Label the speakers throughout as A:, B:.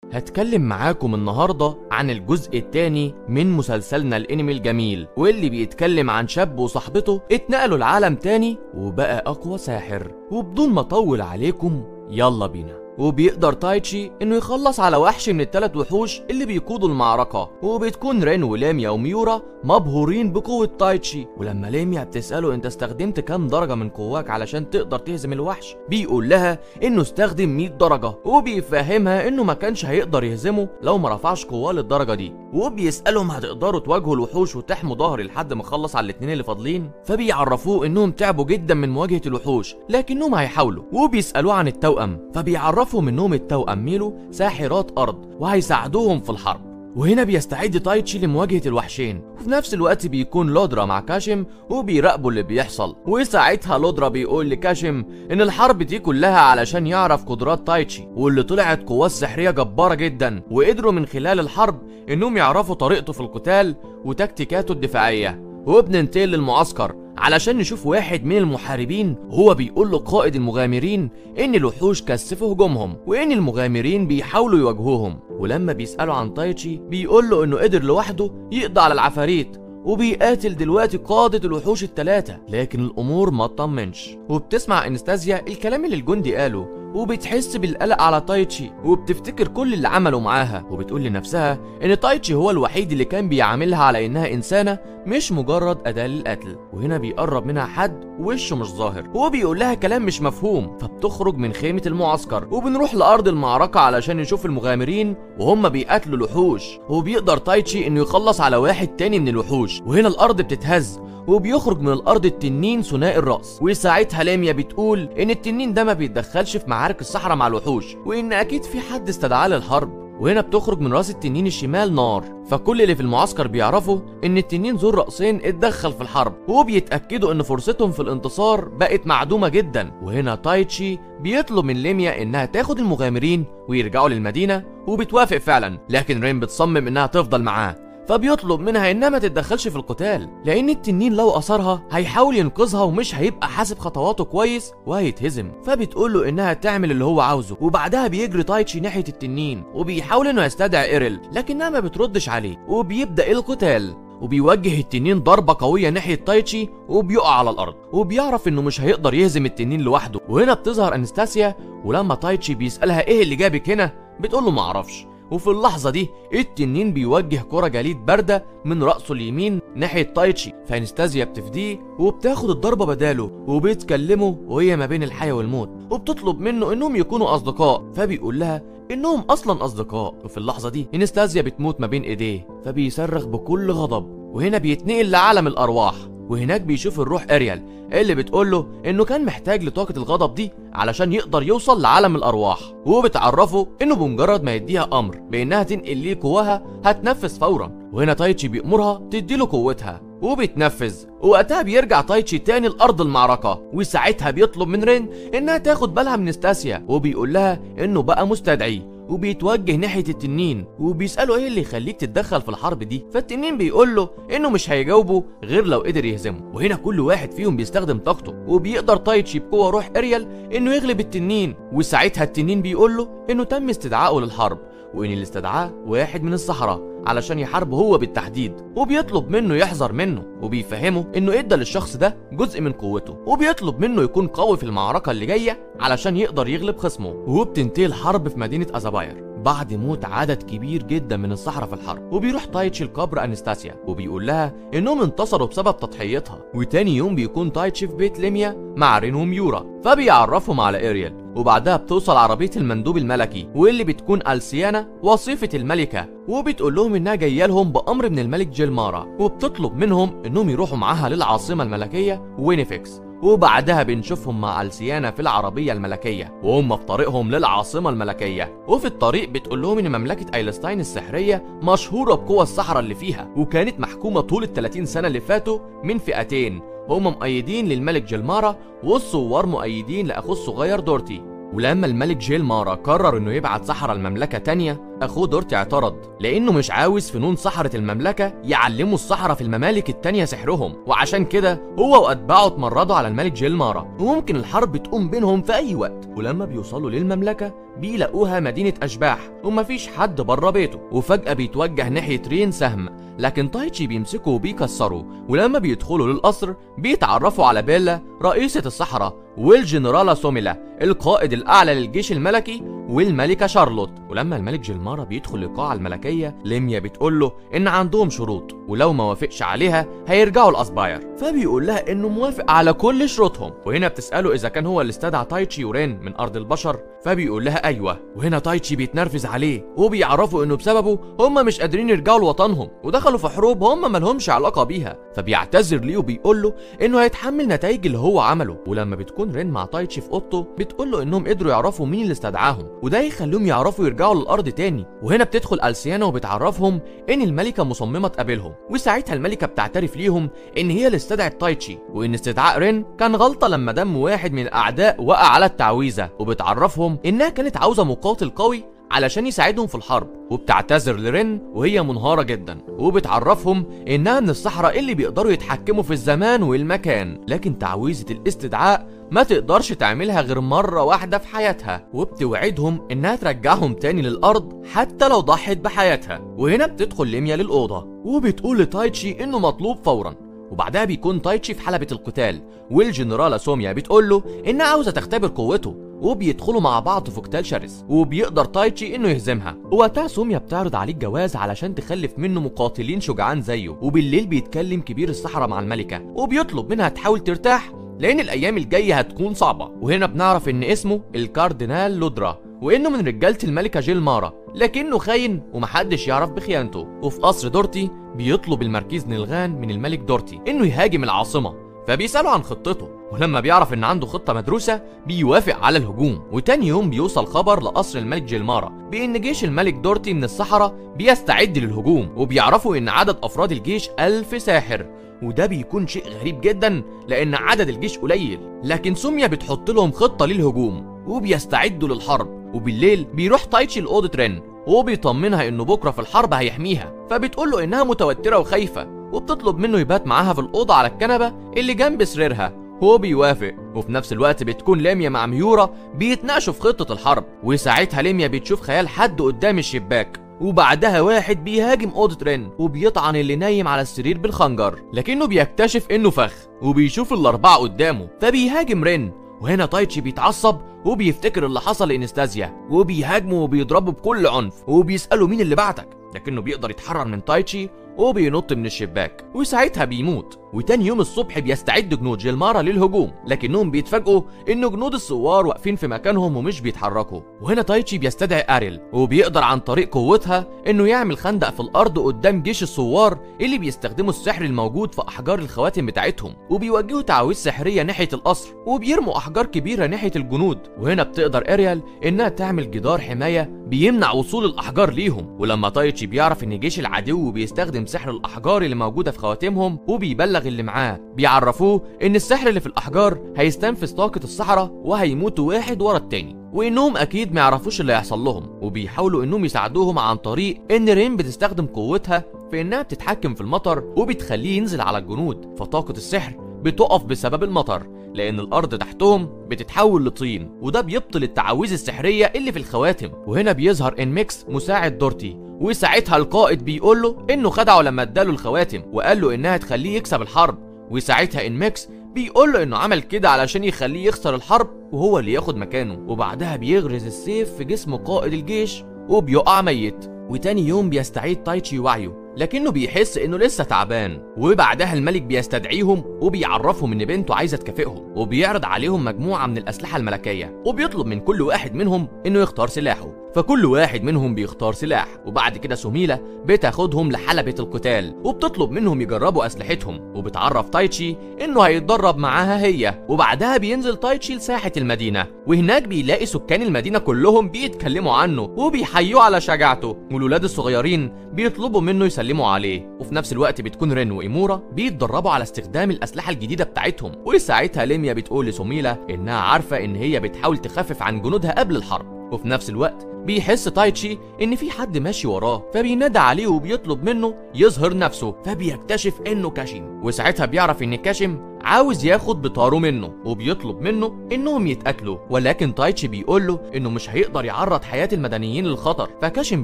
A: هتكلم معاكم النهاردة عن الجزء الثاني من مسلسلنا الانمي الجميل، واللي بيتكلم عن شاب وصاحبته اتنقلوا لعالم تاني وبقى اقوى ساحر. وبدون ما اطول عليكم يلا بينا. وبيقدر تايتشي انه يخلص على وحش من الثلاث وحوش اللي بيقودوا المعركة، وبتكون رين وليميا وميورا مبهورين بقوة تايتشي. ولما ليميا بتسأله انت استخدمت كام درجة من قواك علشان تقدر تهزم الوحش، بيقول لها انه استخدم 100 درجة، وبيفهمها انه ما كانش هيقدر يهزمه لو ما رفعش قواه للدرجة دي. وبيسألهم هتقدروا تواجهوا الوحوش وتحموا ظهري لحد ما اخلص على الاتنين اللي فاضلين؟ فبيعرفوه انهم تعبوا جدا من مواجهة الوحوش لكنهم هيحاولوا. وبيسألوه عن التوأم، فبيعرفوا منهم التوأم ميلو ساحرات أرض وهيساعدوهم في الحرب. وهنا بيستعد تايتشي لمواجهة الوحشين، وفي نفس الوقت بيكون لودرا مع كاشم وبيراقبوا اللي بيحصل. وساعتها لودرا بيقول لكاشم ان الحرب دي كلها علشان يعرف قدرات تايتشي، واللي طلعت قواه السحرية جبارة جدا، وقدروا من خلال الحرب انهم يعرفوا طريقته في القتال وتكتيكاته الدفاعية. وبننتقل للمعسكر علشان نشوف واحد من المحاربين هو بيقول له قائد المغامرين ان الوحوش كثفوا هجومهم وان المغامرين بيحاولوا يواجهوهم. ولما بيسألوا عن تايتشي بيقول له انه قدر لوحده يقضي على العفاريت وبيقاتل دلوقتي قادة الوحوش الثلاثة، لكن الامور ما تطمنش. وبتسمع انستازيا الكلام اللي الجندي قاله وبتحس بالقلق على تايتشي، وبتفتكر كل اللي عمله معاها، وبتقول لنفسها ان تايتشي هو الوحيد اللي كان بيعاملها على انها انسانة مش مجرد اداة للقتل. وهنا بيقرب منها حد وشه مش ظاهر وبيقول لها كلام مش مفهوم، فبتخرج من خيمة المعسكر وبنروح لارض المعركة علشان نشوف المغامرين وهم بيقاتلوا الوحوش. وبيقدر تايتشي انه يخلص على واحد تاني من الوحوش، وهنا الارض بتتهز وبيخرج من الارض التنين ثنائي الراس. وساعتها ليميا بتقول ان التنين ده ما بيتدخلش في معارك الصحراء مع الوحوش، وان اكيد في حد استدعاه للحرب. وهنا بتخرج من راس التنين الشمال نار، فكل اللي في المعسكر بيعرفوا ان التنين ذو الرأسين اتدخل في الحرب، وبيتأكدوا ان فرصتهم في الانتصار بقت معدومة جدا. وهنا تايتشي بيطلب من ليميا انها تاخد المغامرين ويرجعوا للمدينة، وبتوافق فعلا، لكن رين بتصمم انها تفضل معاه، فبيطلب منها انها ما تتدخلش في القتال لان التنين لو اثرها هيحاول ينقذها ومش هيبقى حاسب خطواته كويس وهيتهزم. فبتقول له انها تعمل اللي هو عاوزه، وبعدها بيجري تايتشي ناحية التنين وبيحاول انه يستدعي ايريل لكنها ما بتردش عليه، وبيبدأ القتال. وبيوجه التنين ضربة قوية ناحية تايتشي وبيقع على الأرض، وبيعرف إنه مش هيقدر يهزم التنين لوحده. وهنا بتظهر أنستاسيا، ولما تايتشي بيسألها إيه اللي جابك هنا بتقول له معرفش. وفي اللحظة دي التنين بيوجه كرة جليد باردة من رأسه اليمين ناحية تايتشي، فانستازيا بتفديه وبتاخد الضربة بداله، وبيتكلموا وهي ما بين الحياة والموت، وبتطلب منه انهم يكونوا اصدقاء، فبيقول لها انهم اصلا اصدقاء. وفي اللحظة دي انستازيا بتموت ما بين ايديه، فبيصرخ بكل غضب. وهنا بيتنقل لعالم الارواح، وهناك بيشوف الروح اريال اللي بتقول له انه كان محتاج لطاقة الغضب دي علشان يقدر يوصل لعالم الارواح، وبتعرفه انه بمجرد ما يديها امر بانها تنقل ليه قواها هتنفذ فورا. وهنا تايتشي بيأمرها تديله قوتها وبتنفذ. وقتها بيرجع تايتشي تاني لأرض المعركة، وساعتها بيطلب من رين انها تاخد بالها من استاسيا، وبيقول لها انه بقى مستدعي، وبيتوجه ناحية التنين وبيسأله ايه اللي يخليك تتدخل في الحرب دي. فالتنين بيقول له انه مش هيجاوبه غير لو قدر يهزمه. وهنا كل واحد فيهم بيستخدم طاقته، وبيقدر تايتشي بقوة روح اريال انه يغلب التنين. وساعتها التنين بيقول له انه تم استدعائه للحرب، وان اللي استدعاه واحد من السحرة علشان يحاربه هو بالتحديد، وبيطلب منه يحذر منه، وبيفهمه انه ادى للشخص ده جزء من قوته، وبيطلب منه يكون قوي في المعركة اللي جاية علشان يقدر يغلب خصمه. وبتنتهي الحرب في مدينة أزاباير بعد موت عدد كبير جدا من السحرة في الحرب. وبيروح تايتشي لقبر أنستاسيا وبيقول لها انهم انتصروا بسبب تضحيتها. وتاني يوم بيكون تايتشي في بيت ليميا مع رين وميورا، فبيعرفهم على اريال. وبعدها بتوصل عربية المندوب الملكي واللي بتكون ألسيانا وصيفة الملكة، وبتقول لهم انها جايه لهم بأمر من الملك جيلمارا، وبتطلب منهم انهم يروحوا معاها للعاصمة الملكية وينيفكس. وبعدها بنشوفهم مع ألسيانا في العربية الملكية وهم في طريقهم للعاصمة الملكية. وفي الطريق بتقول لهم ان مملكة ايلستاين السحرية مشهورة بقوى السحرة اللي فيها، وكانت محكومة طول ال30 سنة اللي فاتوا من فئتين هم مؤيدين للملك جيلمارا، والثوار مؤيدين لأخوه الصغير دورتي. ولما الملك جيلمارا قرر انه يبعت سحرة المملكة تانية، اخوه دورتي اعترض لانه مش عاوز فنون سحرة المملكة يعلموا السحرة في الممالك التانية سحرهم، وعشان كده هو واتباعه اتمردوا على الملك جيلمارا، وممكن الحرب تقوم بينهم في اي وقت. ولما بيوصلوا للمملكة بيلاقوها مدينة أشباح ومفيش حد بره بيته، وفجأة بيتوجه ناحية رين سهم، لكن تايتشي بيمسكه وبيكسره. ولما بيدخلوا للقصر بيتعرفوا على بيلا رئيسة الصحراء، والجنرالة سوميلا القائد الأعلى للجيش الملكي، والملكة شارلوت. ولما الملك جيلمارا بيدخل القاعة الملكية، ليميا بتقول له إن عندهم شروط، ولو ما وافقش عليها هيرجعوا الأسباير. فبيقول لها إنه موافق على كل شروطهم. وهنا بتسأله إذا كان هو اللي استدعى تايتشي ورين من أرض البشر، فبيقول لها أيوه. وهنا تايتشي بيتنرفز عليه، وبيعرفوا إنه بسببه هم مش قادرين يرجعوا لوطنهم، ودخلوا في حروب هم مالهمش علاقة بيها. فبيعتذر ليه وبيقول له إنه هيتحمل نتائج اللي هو عمله. ولما بتكون رين مع تايتشي في اوضته، بتقول له انهم قدروا يعرفوا مين اللي استدعاهم، وده يخليهم يعرفوا يرجعوا للارض تاني. وهنا بتدخل السيانا وبتعرفهم ان الملكه مصممه تقابلهم، وساعتها الملكه بتعترف ليهم ان هي اللي استدعت تايتشي، وان استدعاء رين كان غلطه لما دم واحد من الاعداء وقع على التعويذه. وبتعرفهم انها كانت عاوزه مقاتل قوي علشان يساعدهم في الحرب. وبتعتذر لرين وهي منهارة جدا، وبتعرفهم انها من الصحراء اللي بيقدروا يتحكموا في الزمان والمكان، لكن تعويذة الاستدعاء ما تقدرش تعملها غير مرة واحدة في حياتها. وبتوعدهم انها ترجعهم تاني للارض حتى لو ضحت بحياتها. وهنا بتدخل ليميا للأوضة وبتقول لتايتشي انه مطلوب فورا. وبعدها بيكون تايتشي في حلبة القتال، والجنرالة سوميا بتقول له انها عاوزة تختبر قوته، وبيدخلوا مع بعض في قتال شرس، وبيقدر تايتشي انه يهزمها. وقتها سوميا بتعرض عليه الجواز علشان تخلف منه مقاتلين شجعان زيه. وبالليل بيتكلم كبير الصحراء مع الملكة، وبيطلب منها تحاول ترتاح لان الايام الجايه هتكون صعبه. وهنا بنعرف ان اسمه الكاردينال لودرا، وانه من رجاله الملكه جيلمارا، لكنه خاين ومحدش يعرف بخيانته. وفي قصر دورتي بيطلب الماركيز نيلغان من الملك دورتي انه يهاجم العاصمه، فبيسأله عن خطته. ولما بيعرف ان عنده خطة مدروسة بيوافق على الهجوم. وتاني يوم بيوصل خبر لقصر الملك جيلمارا بان جيش الملك دورتي من الصحراء بيستعد للهجوم، وبيعرفوا ان عدد افراد الجيش 1000 ساحر. وده بيكون شيء غريب جدا لان عدد الجيش قليل، لكن سوميا بتحط لهم خطة للهجوم وبيستعدوا للحرب. وبالليل بيروح تايتشي لأوضة رين وبيطمنها انه بكرة في الحرب هيحميها، فبتقول له انها متوترة وخايفة، وبتطلب منه يبات معاها في الأوضة على الكنبة اللي جنب سريرها. هو بيوافق. وفي نفس الوقت بتكون ليميا مع ميورا بيتناقشوا في خطة الحرب، وساعتها ليميا بتشوف خيال حد قدام الشباك، وبعدها واحد بيهاجم أوضة رين وبيطعن اللي نايم على السرير بالخنجر، لكنه بيكتشف انه فخ وبيشوف الأربعة قدامه فبيهاجم رين. وهنا تايتشي بيتعصب وبيفتكر اللي حصل لانستازيا، وبيهاجمه وبيضربه بكل عنف، وبيسأله مين اللي بعتك، لكنه بيقدر يتحرر من تايتشي وبينط من الشباك، وساعتها بيموت. وتاني يوم الصبح بيستعد جنود جيلمارا للهجوم، لكنهم بيتفاجئوا ان جنود الثوار واقفين في مكانهم ومش بيتحركوا. وهنا تايتشي بيستدعي اريل، وبيقدر عن طريق قوتها انه يعمل خندق في الارض قدام جيش الثوار اللي بيستخدموا السحر الموجود في احجار الخواتم بتاعتهم، وبيوجهوا تعاويذ سحريه ناحيه القصر، وبيرموا احجار كبيره ناحيه الجنود. وهنا بتقدر اريل انها تعمل جدار حمايه بيمنع وصول الاحجار ليهم. ولما تايتشي بيعرف ان جيش العدو بيستخدم سحر الاحجار اللي موجوده في خواتمهم، وبيبلغ اللي معاه، بيعرفوه ان السحر اللي في الاحجار هيستنفذ طاقه الصحراء وهيموتوا واحد ورا التاني، وانهم اكيد ما يعرفوش اللي هيحصل لهم. وبيحاولوا انهم يساعدوهم عن طريق ان رين بتستخدم قوتها في انها بتتحكم في المطر وبتخليه ينزل على الجنود، فطاقه السحر بتقف بسبب المطر لان الارض تحتهم بتتحول لطين، وده بيبطل التعاويذ السحريه اللي في الخواتم. وهنا بيظهر انميكس مساعد دورتي، وساعتها القائد بيقول له انه خدعه لما اداله الخواتم وقال له انها تخليه يكسب الحرب. وساعتها انميكس بيقول له انه عمل كده علشان يخليه يخسر الحرب وهو اللي ياخد مكانه. وبعدها بيغرز السيف في جسم قائد الجيش وبيقع ميت. وتاني يوم بيستعيد تايتشي وعيه، لكنه بيحس انه لسه تعبان. وبعدها الملك بيستدعيهم وبيعرفهم ان بنته عايزه تكافئهم، وبيعرض عليهم مجموعه من الاسلحه الملكيه، وبيطلب من كل واحد منهم انه يختار سلاحه. فكل واحد منهم بيختار سلاح، وبعد كده سوميلا بتاخدهم لحلبة القتال وبتطلب منهم يجربوا اسلحتهم، وبتعرف تايتشي انه هيتدرب معاها هي. وبعدها بينزل تايتشي لساحة المدينة، وهناك بيلاقي سكان المدينة كلهم بيتكلموا عنه وبيحيوا على شجاعته، والولاد الصغيرين بيطلبوا منه يسلموا عليه. وفي نفس الوقت بتكون رين وإيمورا بيتدربوا على استخدام الأسلحة الجديدة بتاعتهم. وساعتها ليميا بتقول لسوميلا انها عارفة ان هي بتحاول تخفف عن جنودها قبل الحرب. وفي نفس الوقت بيحس تايتشي ان في حد ماشي وراه، فبينادى عليه وبيطلب منه يظهر نفسه، فبيكتشف انه كاشيم. وساعتها بيعرف ان كاشيم عاوز ياخد بطاره منه وبيطلب منه انهم يتقاتلوا، ولكن تايتشي بيقول له انه مش هيقدر يعرض حياة المدنيين للخطر. فكاشن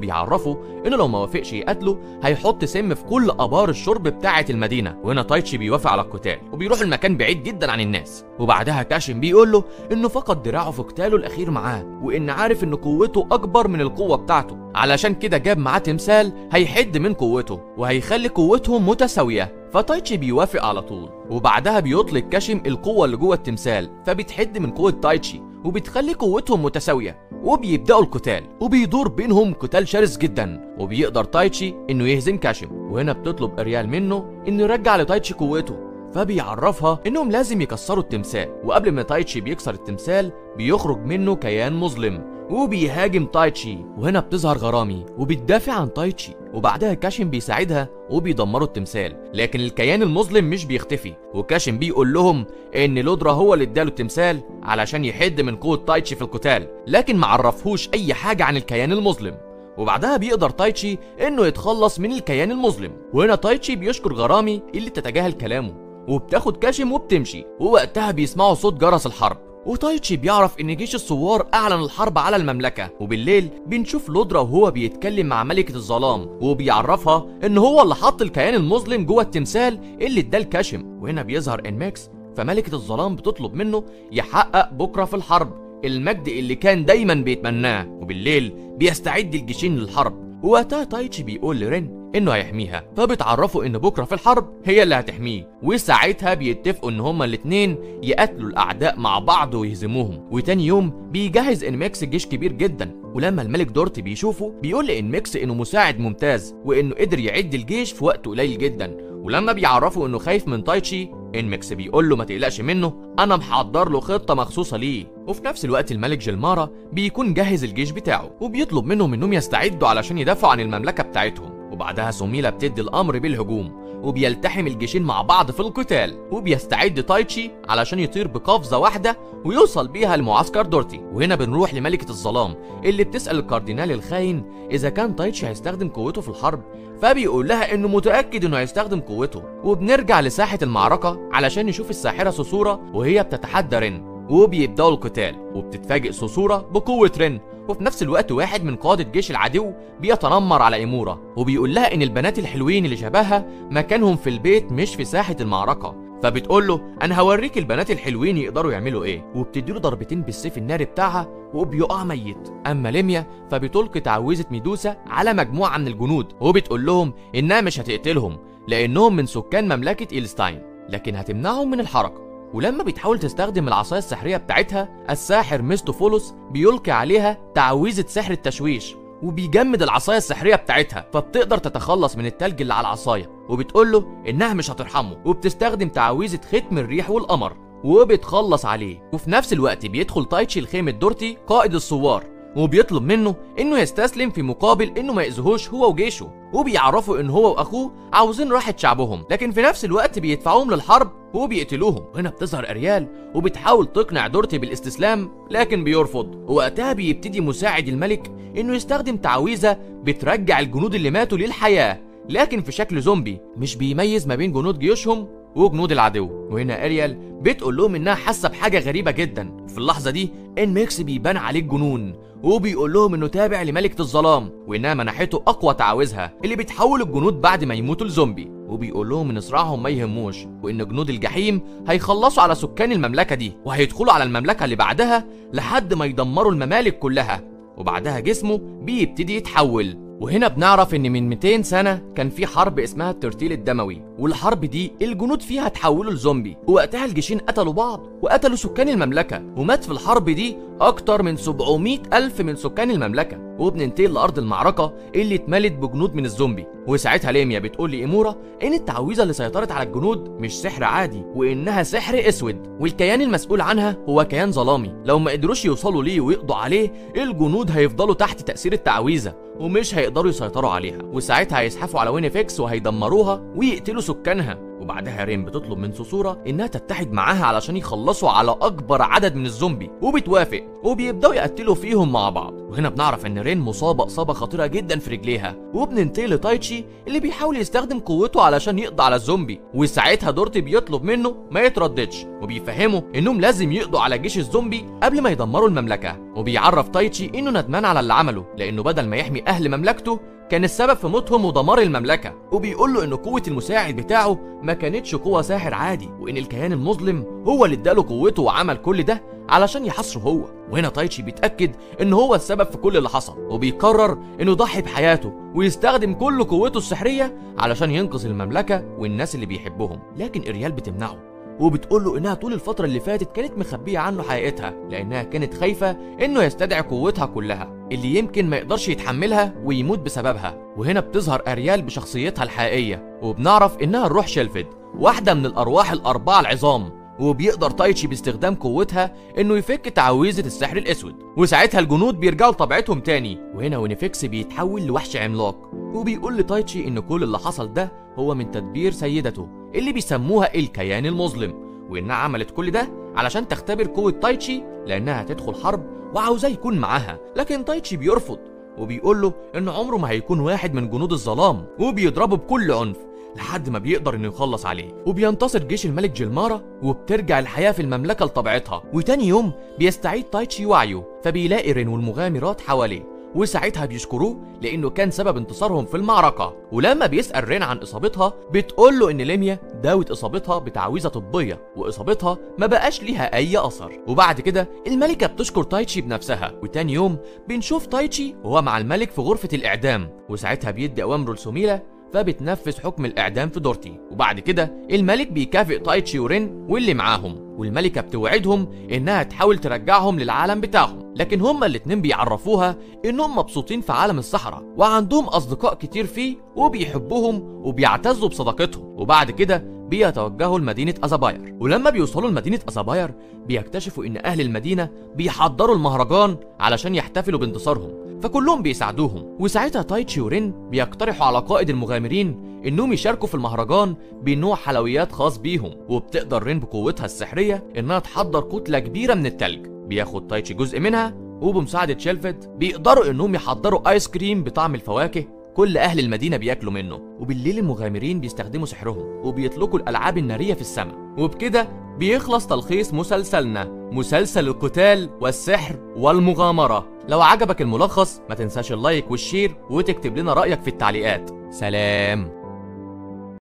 A: بيعرفه انه لو ما وافقش يقاتله هيحط سم في كل ابار الشرب بتاعة المدينة. وهنا تايتشي بيوافق على القتال وبيروح المكان بعيد جدا عن الناس. وبعدها كاشن بيقول له انه فقد دراعه في قتاله الاخير معاه، وان عارف ان قوته اكبر من القوة بتاعته، علشان كده جاب معاه تمثال هيحد من قوته وهيخلي قوتهم متساوية. فتايتشي بيوافق على طول، وبعدها بيطلق كاشن القوة اللي جوه التمثال فبتحد من قوة تايتشي وبتخلي قوتهم متساوية، وبيبدأوا القتال وبيدور بينهم قتال شرس جدا، وبيقدر تايتشي انه يهزم كاشن. وهنا بتطلب اريال منه انه يرجع لتايتشي قوته، فبيعرفها انهم لازم يكسروا التمثال. وقبل ما تايتشي بيكسر التمثال بيخرج منه كيان مظلم وبيهاجم تايتشي. وهنا بتظهر غرامي وبتدافع عن تايتشي، وبعدها كاشن بيساعدها وبيدمروا التمثال. لكن الكيان المظلم مش بيختفي، وكاشن بيقول لهم ان لودرا هو اللي اداله التمثال علشان يحد من قوة تايتشي في القتال، لكن معرفهوش اي حاجة عن الكيان المظلم. وبعدها بيقدر تايتشي انه يتخلص من الكيان المظلم. وهنا تايتشي بيشكر غرامي اللي تتجاهل كلامه، وبتاخد كاشن وبتمشي. ووقتها بيسمعوا صوت جرس الحرب، وتايتشي بيعرف ان جيش الثوار اعلن الحرب على المملكة. وبالليل بنشوف لودرا وهو بيتكلم مع ملكة الظلام وبيعرفها ان هو اللي حط الكيان المظلم جوه التمثال اللي اداه الكاشم. وهنا بيظهر انماكس، فملكة الظلام بتطلب منه يحقق بكرة في الحرب المجد اللي كان دايما بيتمناه. وبالليل بيستعد الجيشين للحرب، ووقتها تايتشي بيقول لرين انه هيحميها، فبتعرفوا ان بكره في الحرب هي اللي هتحميه. وساعتها بيتفقوا ان هما الاتنين يقاتلوا الاعداء مع بعض ويهزموهم. وتاني يوم بيجهز انماكس جيش كبير جدا، ولما الملك دورتي بيشوفه بيقول لانماكس انه مساعد ممتاز وانه قدر يعد الجيش في وقت قليل جدا. ولما بيعرفوا انه خايف من تايتشي انماكس بيقول له ما تقلقش منه، انا محضر له خطه مخصوصه ليه. وفي نفس الوقت الملك جلمارا بيكون جهز الجيش بتاعه وبيطلب منهم انهم يستعدوا علشان يدافعوا عن المملكه بتاعتهم. وبعدها سوميلا بتدي الامر بالهجوم، وبيلتحم الجيشين مع بعض في القتال. وبيستعد تايتشي علشان يطير بقفزه واحده ويوصل بيها لمعسكر دورتي. وهنا بنروح لملكة الظلام اللي بتسأل الكاردينال الخاين اذا كان تايتشي هيستخدم قوته في الحرب، فبيقول لها انه متأكد انه هيستخدم قوته. وبنرجع لساحة المعركة علشان نشوف الساحرة سوسورا وهي بتتحدى رين، وبيبدأوا القتال. وبتتفاجئ سوسورا بقوة رين، وفي نفس الوقت واحد من قادة جيش العدو بيتنمر على إيمورا وبيقول لها ان البنات الحلوين اللي شبهها مكانهم في البيت مش في ساحة المعركة. فبتقول له انا هوريك البنات الحلوين يقدروا يعملوا ايه، وبتديله ضربتين بالسيف الناري بتاعها وبيقع ميت. اما ليميا فبتلقي تعويذة ميدوسا على مجموعة من الجنود وبتقول لهم انها مش هتقتلهم لانهم من سكان مملكة إيلستاين، لكن هتمنعهم من الحركة. ولما بتحاول تستخدم العصاية السحرية بتاعتها الساحر ميستوفولوس بيلقي عليها تعويذة سحر التشويش وبيجمد العصاية السحرية بتاعتها، فبتقدر تتخلص من التلج اللي على العصاية. وبتقول له انها مش هترحمه، وبتستخدم تعويذة ختم الريح والقمر وبتخلص عليه. وفي نفس الوقت بيدخل تايتشي لخيمة دورتي قائد الثوار وبيطلب منه انه يستسلم في مقابل انه ما يأذيهوش هو وجيشه. وبيعرفوا ان هو واخوه عاوزين راحة شعبهم، لكن في نفس الوقت بيدفعوهم للحرب وبيقتلوهم. هنا بتظهر اريال وبتحاول تقنع دورتي بالاستسلام لكن بيرفض. ووقتها بيبتدي مساعد الملك انه يستخدم تعويذة بترجع الجنود اللي ماتوا للحياة لكن في شكل زومبي، مش بيميز ما بين جنود جيوشهم وجنود العدو. وهنا اريال بتقول لهم انها حاسه بحاجه غريبه جدا. في اللحظه دي انميكس بيبان عليه الجنون وبيقول لهم انه تابع لملكة الظلام وانها منحته اقوى تعاويذها اللي بتحول الجنود بعد ما يموتوا لزومبي. وبيقول لهم ان صراعهم ما يهموش وان جنود الجحيم هيخلصوا على سكان المملكه دي وهيدخلوا على المملكه اللي بعدها لحد ما يدمروا الممالك كلها، وبعدها جسمه بيبتدي يتحول. وهنا بنعرف ان من 200 سنة كان في حرب اسمها الترتيل الدموي، والحرب دي الجنود فيها اتحولوا لزومبي، ووقتها الجيشين قتلوا بعض وقتلوا سكان المملكة، ومات في الحرب دي اكتر من 700 الف من سكان المملكة. وبننتقل لارض المعركة اللي اتملت بجنود من الزومبي، وساعتها ليميا بتقول لإيمورا ان التعويذة اللي سيطرت على الجنود مش سحر عادي وانها سحر اسود، والكيان المسؤول عنها هو كيان ظلامي. لو ما قدروش يوصلوا ليه ويقضوا عليه الجنود هيفضلوا تحت تأثير التعويذة ومش هيقدروا يسيطروا عليها، وساعتها هيزحفوا على وينيفيكس وهيدمروها ويقتلوا سكانها. وبعدها رين بتطلب من سوسورا انها تتحد معاها علشان يخلصوا على اكبر عدد من الزومبي، وبتوافق وبيبداوا يقتلوا فيهم مع بعض. وهنا بنعرف ان رين مصابه اصابه خطيره جدا في رجليها، وبننتقل لتايتشي اللي بيحاول يستخدم قوته علشان يقضي على الزومبي، وساعتها دورتي بيطلب منه ما يترددش وبيفهمه انهم لازم يقضوا على جيش الزومبي قبل ما يدمروا المملكه. وبيعرف تايتشي انه ندمان على اللي عمله، لانه بدل ما يحمي اهل مملكته كان السبب في موتهم ودمار المملكه. وبيقول له ان قوه المساعد بتاعه ما كانتش قوه ساحر عادي، وان الكيان المظلم هو اللي اداله قوته وعمل كل ده علشان يحاصره هو. وهنا تايتشي بيتاكد ان هو السبب في كل اللي حصل، وبيقرر انه يضحي بحياته ويستخدم كل قوته السحريه علشان ينقذ المملكه والناس اللي بيحبهم. لكن اريال بتمنعه وبتقول له انها طول الفتره اللي فاتت كانت مخبيه عنه حقيقتها، لانها كانت خايفه انه يستدعي قوتها كلها اللي يمكن ما يقدرش يتحملها ويموت بسببها. وهنا بتظهر اريال بشخصيتها الحقيقيه، وبنعرف انها الروح شيلفيد، واحده من الارواح الاربعه العظام، وبيقدر تايتشي باستخدام قوتها انه يفك تعويذه السحر الاسود، وساعتها الجنود بيرجعوا لطبيعتهم تاني. وهنا وينيفكس بيتحول لوحش عملاق، وبيقول لتايتشي ان كل اللي حصل ده هو من تدبير سيدته اللي بيسموها الكيان المظلم، وانها عملت كل ده علشان تختبر قوه تايتشي لانها هتدخل حرب وعاوزاه يكون معاها. لكن تايتشي بيرفض وبيقول له ان عمره ما هيكون واحد من جنود الظلام، وبيضربه بكل عنف لحد ما بيقدر انه يخلص عليه. وبينتصر جيش الملك جيلمارا، وبترجع الحياه في المملكه لطبيعتها. وتاني يوم بيستعيد تايتشي وعيه، فبيلاقي رين والمغامرات حواليه، وساعتها بيشكروه لانه كان سبب انتصارهم في المعركه. ولما بيسال رين عن اصابتها بتقول له ان ليميا داوت اصابتها بتعويذه طبيه، واصابتها ما بقاش ليها اي اثر. وبعد كده الملكه بتشكر تايتشي بنفسها. وتاني يوم بنشوف تايتشي وهو مع الملك في غرفه الاعدام، وساعتها بيدي اوامره لسوميلا فبتنفذ حكم الاعدام في دورتي. وبعد كده الملك بيكافئ تايتشي ورين واللي معاهم، والملكه بتوعدهم انها تحاول ترجعهم للعالم بتاعهم. لكن هما الاتنين بيعرفوها انهم مبسوطين في عالم الصحراء وعندهم اصدقاء كتير فيه وبيحبوهم وبيعتزوا بصداقتهم. وبعد كده بيتوجهوا لمدينة أزاباير. ولما بيوصلوا لمدينة أزاباير بيكتشفوا إن أهل المدينة بيحضروا المهرجان علشان يحتفلوا بانتصارهم، فكلهم بيساعدوهم. وساعتها تايتشي ورين بيقترحوا على قائد المغامرين إنهم يشاركوا في المهرجان بنوع حلويات خاص بيهم. وبتقدر رين بقوتها السحرية إنها تحضر كتلة كبيرة من التلج، بياخد تايتشي جزء منها، وبمساعدة شيلفيد بيقدروا إنهم يحضروا آيس كريم بطعم الفواكه كل أهل المدينة بياكلوا منه. وبالليل المغامرين بيستخدموا سحرهم وبيطلقوا الألعاب النارية في السماء. وبكده بيخلص تلخيص مسلسلنا، مسلسل القتال والسحر والمغامرة. لو عجبك الملخص ما تنساش اللايك والشير وتكتب لنا رأيك في التعليقات. سلام.